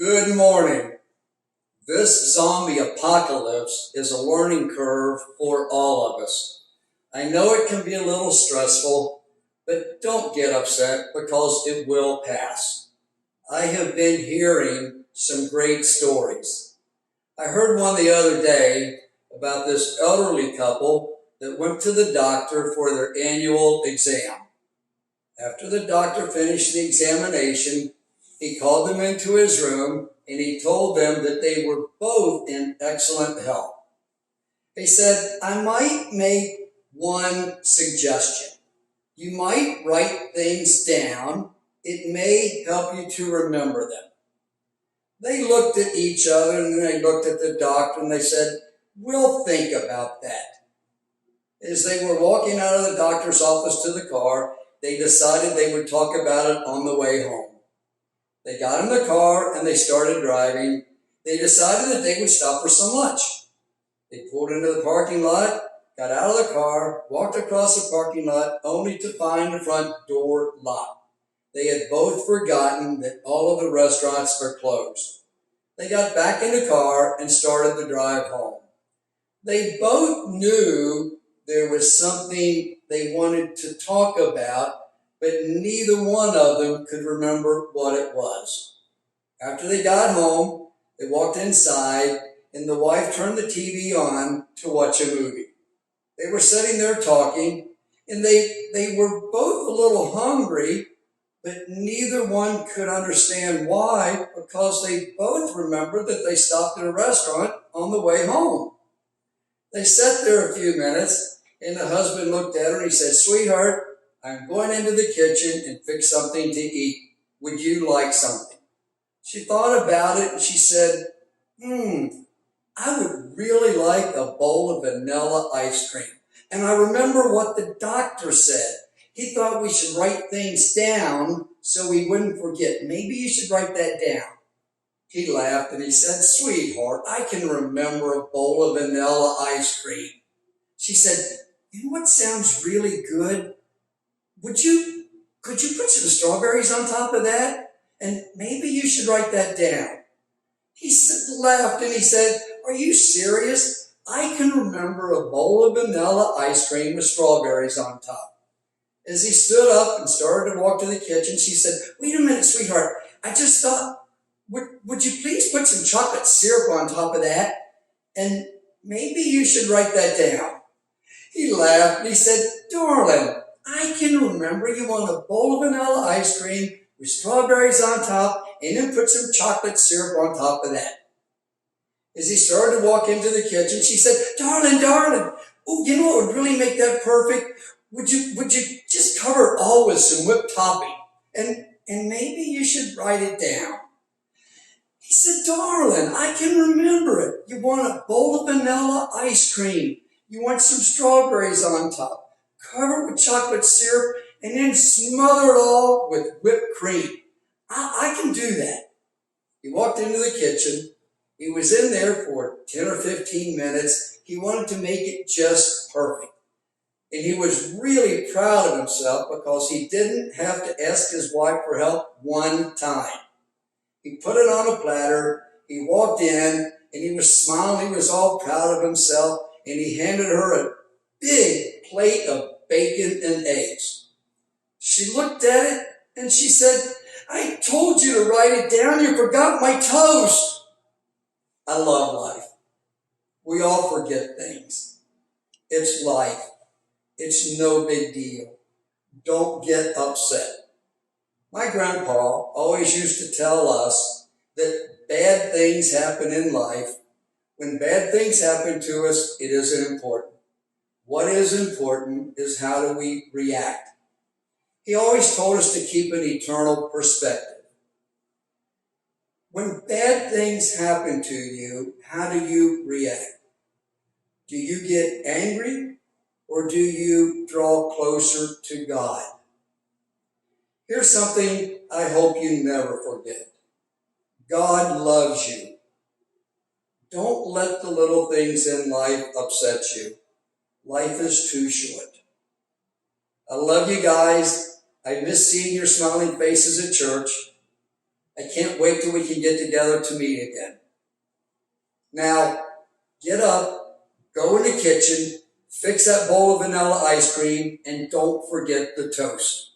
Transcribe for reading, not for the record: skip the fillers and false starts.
Good morning. This zombie apocalypse is a learning curve for all of us. I know it can be a little stressful, but don't get upset because it will pass. I have been hearing some great stories. I heard one the other day about this elderly couple that went to the doctor for their annual exam. After the doctor finished the examination, he called them into his room and he told them that they were both in excellent health. He said, I might make one suggestion. You might write things down. It may help you to remember them. They looked at each other and then they looked at the doctor and they said, we'll think about that. As they were walking out of the doctor's office to the car, they decided they would talk about it on the way home. They got in the car and they started driving. They decided that they would stop for some lunch. They pulled into the parking lot, got out of the car, walked across the parking lot, only to find the front door locked. They had both forgotten that all of the restaurants are closed. They got back in the car and started the drive home. They both knew there was something they wanted to talk about, but neither one of them could remember what it was. After they got home, they walked inside, and the wife turned the TV on to watch a movie. They were sitting there talking, and they were both a little hungry, but neither one could understand why, because they both remembered that they stopped at a restaurant on the way home. They sat there a few minutes, and the husband looked at her and he said, Sweetheart, I'm going into the kitchen and fix something to eat. Would you like something? She thought about it and she said, I would really like a bowl of vanilla ice cream. And I remember what the doctor said. He thought we should write things down so we wouldn't forget. Maybe you should write that down. He laughed and he said, Sweetheart, I can remember a bowl of vanilla ice cream. She said, you know what sounds really good? Could you put some strawberries on top of that? And maybe you should write that down. He laughed and he said, are you serious? I can remember a bowl of vanilla ice cream with strawberries on top. As he stood up and started to walk to the kitchen, she said, wait a minute, sweetheart. I just thought, would you please put some chocolate syrup on top of that? And maybe you should write that down. He laughed and he said, darling, I can remember you want a bowl of vanilla ice cream with strawberries on top and then put some chocolate syrup on top of that. As he started to walk into the kitchen, she said, darling, oh, you know what would really make that perfect? Would you just cover it all with some whipped topping? And maybe you should write it down. He said, darling, I can remember it. You want a bowl of vanilla ice cream. You want some strawberries on top. Cover it with chocolate syrup, and then smother it all with whipped cream. I can do that. He walked into the kitchen. He was in there for 10 or 15 minutes. He wanted to make it just perfect. And he was really proud of himself because he didn't have to ask his wife for help one time. He put it on a platter. He walked in, and he was smiling. He was all proud of himself, and he handed her a big plate of bacon and eggs. She looked at it and she said, I told you to write it down. You forgot my toast. I love life. We all forget things. It's life. It's no big deal. Don't get upset. My grandpa always used to tell us that bad things happen in life. When bad things happen to us, it isn't important. What is important is how do we react. He always told us to keep an eternal perspective. When bad things happen to you, how do you react? Do you get angry or do you draw closer to God? Here's something I hope you never forget. God loves you. Don't let the little things in life upset you. Life is too short. I love you guys. I miss seeing your smiling faces at church. I can't wait till we can get together to meet again. Now, get up, go in the kitchen, fix that bowl of vanilla ice cream, and don't forget the toast.